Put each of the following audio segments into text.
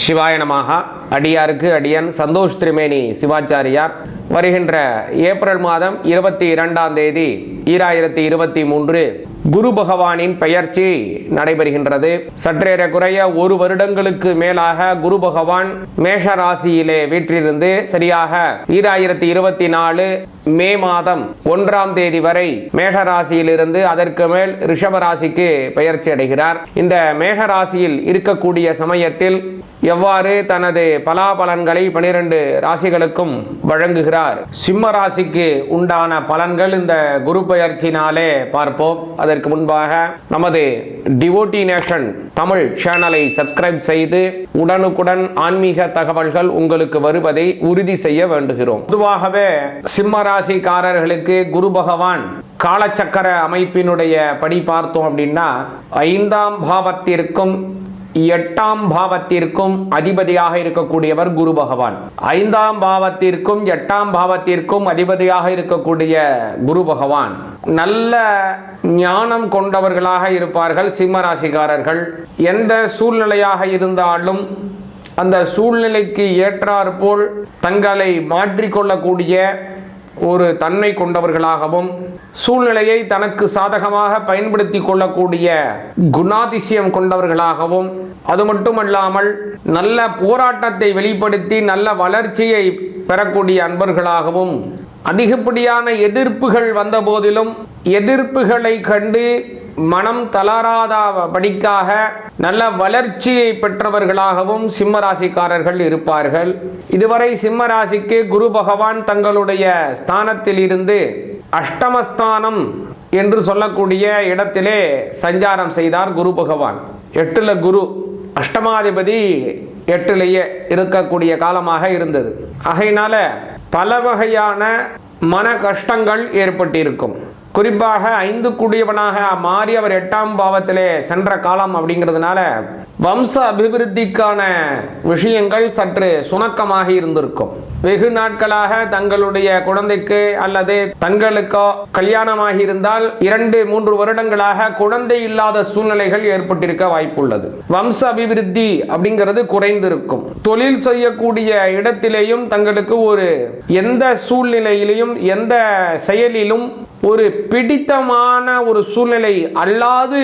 சிவாய நமஹ. அடியாருக்கு அடியன் சந்தோஷ் திரிமேனி சிவாச்சாரியார். வருகின்ற ஏப்ரல் மாதம் 22ஆம் தேதி 2023 குரு பகவானின் பெயர்ச்சி நடைபெறுகின்றது. சற்றேறக்குறைய ஒரு வருடங்களுக்கு மேலாக குரு பகவான் மேஷ ராசியிலே வீற்றிருந்து சரியாக 2024 மே மாதம் 1ஆம் தேதி வரை மேஷ ராசியிலிருந்து அதற்கு மேல் ரிஷப ராசிக்கு பெயர்ச்சி அடைகிறார். இந்த மேஷ ராசியில் இருக்கக்கூடிய சமயத்தில் எவ்வாறு தனது பலாபலன்களை 12 ராசிகளுக்கும் வழங்குகிறார், சிம்ம ராசிக்கு உண்டான பலன்கள் இந்த குரு பெயர்ச்சினாலே பார்ப்போம். அதற்கு முன்பாக நமது டிவோட்டி நேஷன் தமிழ் சேனலை சப்ஸ்கிரைப் செய்து உடனுக்குடன் ஆன்மீக தகவல்கள் உங்களுக்கு வருவதை உறுதி செய்ய வேண்டுகிறோம். பொதுவாகவே சிம்ம ராசிக்காரர்களுக்கு குரு பகவான் காலச்சக்கர அமைப்பினுடைய படி பார்த்தோம் அப்படின்னா 5ஆம் பாவத்திற்கும் 8ஆம் பாவத்திற்கும் அதிபதியாக இருக்கக்கூடியவர் குரு பகவான். 5ஆம் பாவத்திற்கும் 8ஆம் பாவத்திற்கும் அதிபதியாக இருக்கக்கூடிய குரு பகவான் நல்ல ஞானம் கொண்டவர்களாக இருப்பார்கள். சிம்ம ராசிக்காரர்கள் எந்த சூழ்நிலையாக இருந்தாலும் அந்த சூழ்நிலைக்கு ஏற்றாற்போல் தங்களை மாற்றிக்கொள்ளக்கூடிய ஒரு தன்மை கொண்டவர்களாகவும் சூழ்நிலையை தனக்கு சாதகமாக பயன்படுத்தி கொள்ளக்கூடிய குணாதிசயம் கொண்டவர்களாகவும், அது மட்டுமல்லாமல் நல்ல போராட்டத்தை வெளிப்படுத்தி நல்ல வளர்ச்சியை பெறக்கூடிய அன்பர்களாகவும், அதிகப்படியான எதிர்ப்புகள் வந்த போதிலும் எதிர்ப்புகளை கண்டு மனம் தளராத படிக்காக நல்ல வளர்ச்சியை பெற்றவர்களாகவும் சிம்ம ராசிக்காரர்கள் இருப்பார்கள். இதுவரை சிம்ம ராசிக்கு குரு பகவான் தங்களுடைய ஸ்தானத்தில் இருந்து அஷ்டமஸ்தானம் என்று சொல்லக்கூடிய இடத்திலே சஞ்சாரம் செய்தார். குரு பகவான் 8ல குரு, அஷ்டமாதிபதி 8லேயே இருக்கக்கூடிய காலமாக இருந்தது. ஆகையினால பல வகையான மன கஷ்டங்கள் ஏற்பட்டிருக்கும். குறிப்பாக 5 கூடியவனாக மாறி அவர் 8ஆம் பாவத்திலே சென்ற காலம் அப்படிங்கிறதுனால வம்ச அபிவிருத்திக்கான விஷயங்கள் சற்று சுணக்கமாக இருந்திருக்கும். வெகு நாட்களாக தங்களுடைய குழந்தைக்கு அல்லது தங்களுக்கோ கல்யாணமாகி இருந்தால் 2-3 வருடங்களாக குழந்தை இல்லாத சூழ்நிலைகள் ஏற்பட்டிருக்க வாய்ப்புள்ளது. வம்ச அபிவிருத்தி அப்படிங்கிறது குறைந்திருக்கும். தொழில் செய்யக்கூடிய இடத்திலேயும் தங்களுக்கு ஒரு எந்த சூழ்நிலையிலும் எந்த செயலிலும் ஒரு பிடித்தமான ஒரு சூழ்நிலை அல்லாது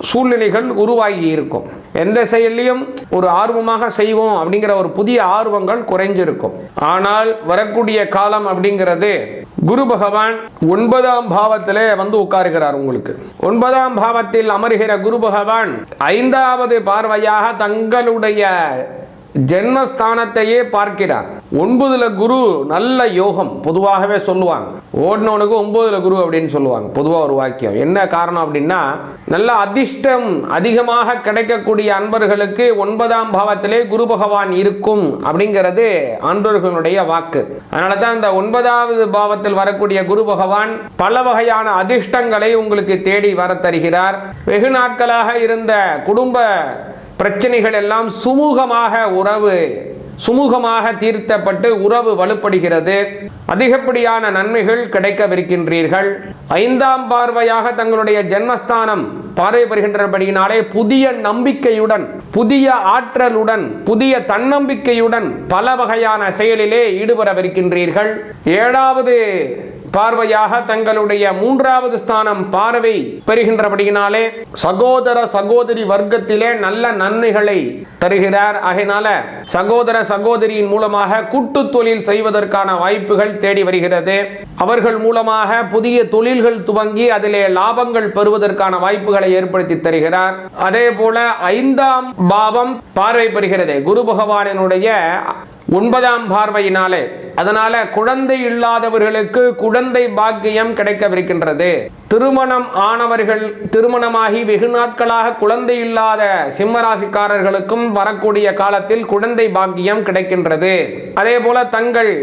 சூழ்நிலைகள் உருவாகி இருக்கும். எந்த செயலையும் ஒரு ஆர்வமாக செய்வோம் அப்படிங்கிற ஒரு புதிய ஆர்வங்கள் குறைஞ்சிருக்கும். ஆனால் வரக்கூடிய காலம் அப்படிங்கிறது குரு பகவான் 9ஆம் பாவத்திலே வந்து உட்காருகிறார். உங்களுக்கு 9ஆம் பாவத்தில் அமர்கிற குரு பகவான் 5வது பார்வையாக தங்களுடைய ஜென்மஸ்தானத்தையே பார்க்கிறார். 9ல குரு நல்ல யோகம் பொதுவாகவே சொல்லுவாங்க. ஓடினவனுக்கு 9ல குரு அப்படின்னு சொல்லுவாங்க பொதுவாக ஒரு வாக்கியம். என்ன காரணம் அப்படின்னா நல்ல அதிர்ஷ்டம் அதிகமாக கிடைக்கக்கூடிய அன்பர்களுக்கு 9ஆம் பாவத்திலே குரு பகவான் இருக்கும் அப்படிங்கிறது ஆண்டோர்களுடைய வாக்கு. அதனால தான் இந்த 9வது பாவத்தில் வரக்கூடிய குரு பகவான் பல வகையான அதிர்ஷ்டங்களை உங்களுக்கு தேடி வர தருகிறார். வெகு நாட்களாக இருந்த குடும்ப பிரச்சனைகள் எல்லாம் சுமூகமாக தீர்த்தப்பட்டு உறவு வலுப்படுகிறது. அதிகப்படியான நன்மைகள் கிடைக்கவிருக்கின்றீர்கள். 5ஆம் பார்வையாக தங்களுடைய ஜென்மஸ்தானம் பார்வை பெறுகின்றபடியினாலே புதிய நம்பிக்கையுடன், புதிய ஆற்றலுடன், புதிய தன்னம்பிக்கையுடன் பல வகையான செயலிலே ஈடுபடவிருக்கின்றீர்கள். 7வது பார்வையாக தங்களுடைய 3வது ஸ்தானம் பார்வை பெறுகின்றபடியினாலே சகோதர சகோதரி வர்க்கத்திலே நல்ல நன்மைகளை தருகிறார். ஆகையினால சகோதர சகோதரியின் மூலமாக கூட்டு தொழில் செய்வதற்கான வாய்ப்புகள் தேடி வருகிறது. அவர்கள் மூலமாக புதிய தொழில்கள் துவங்கி அதிலே லாபங்கள் பெறுவதற்கான வாய்ப்புகளை ஏற்படுத்தி தருகிறார். அதே போல 5ஆம் பாவம் பார்வை பெறுகிறது குரு பகவானினுடைய 9ஆம் பார்வையினாலே. அதனால குழந்தை இல்லாதவர்களுக்கு குழந்தை பாக்கியம் கிடைக்கவிருக்கின்றது. திருமணம் ஆனவர்கள், திருமணமாகி வெகு நாட்களாக குழந்தை இல்லாத சிம்மராசிக்காரர்களுக்கும் வரக்கூடிய காலத்தில் குழந்தை பாக்கியம் கிடைக்கின்றது. அதே போல தங்கள்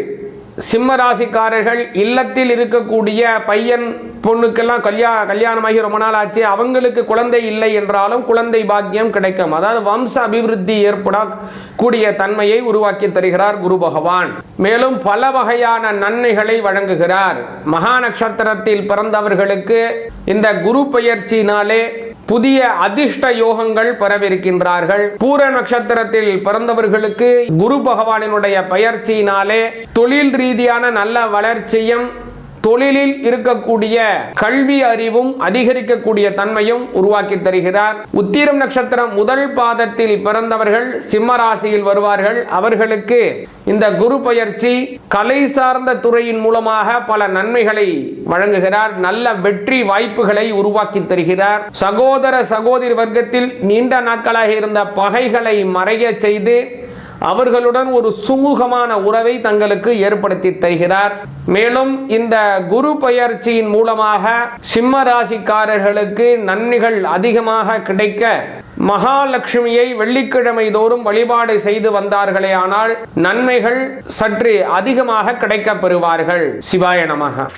சிம்ம ராசிக்காரர்கள் இல்லத்தில் இருக்கக்கூடிய பையன் பொண்ணுக்கெல்லாம் கல்யாணமாகி ரொம்ப நாள் ஆச்சு, அவங்களுக்கு குழந்தை இல்லை என்றாலும் குழந்தை பாக்கியம் கிடைக்கும். அதாவது வம்ச அபிவிருத்தி ஏற்படக்கூடிய தன்மையை உருவாக்கி தருகிறார் குரு பகவான். மேலும் பல வகையான நன்மைகளை வழங்குகிறார். மகா நட்சத்திரத்தில் பிறந்தவர்களுக்கு இந்த குரு பெயர்ச்சினாலே புதிய அதிர்ஷ்ட யோகங்கள் பெறவிருக்கின்றார்கள். பூர நட்சத்திரத்தில் பிறந்தவர்களுக்கு குரு பகவானினுடைய பெயர்ச்சியினாலே தொழில் ரீதியான நல்ல வளர்ச்சியும் தொழிலில் இருக்கக்கூடிய கல்வி அறிவும் அதிகரிக்கக்கூடிய தன்மையும் உருவாக்கி தருகிறார். உத்திரம் நட்சத்திரம் முதல் பாதத்தில் பிறந்தவர்கள் சிம்ம ராசியில் வருவார்கள். அவர்களுக்கு இந்த குரு பெயர்ச்சி கலை சார்ந்த துறையின் மூலமாக பல நன்மைகளை வழங்குகிறார். நல்ல வெற்றி வாய்ப்புகளை உருவாக்கி தருகிறார். சகோதர சகோதரி வர்க்கத்தில் நீண்ட நாட்களாக இருந்த பகைகளை மறைய செய்து அவர்களுடன் ஒரு சுமூகமான உறவை தங்களுக்கு ஏற்படுத்தி தருகிறார். மேலும் இந்த குரு பெயர்ச்சியின் மூலமாக சிம்ம ராசிக்காரர்களுக்கு நன்மைகள் அதிகமாக கிடைக்க மகாலட்சுமியை வெள்ளிக்கிழமை தோறும் வழிபாடு செய்து வந்தார்களே ஆனால் நன்மைகள் சற்று அதிகமாக கிடைக்கப் பெறுவார்கள். சிவாய நமக.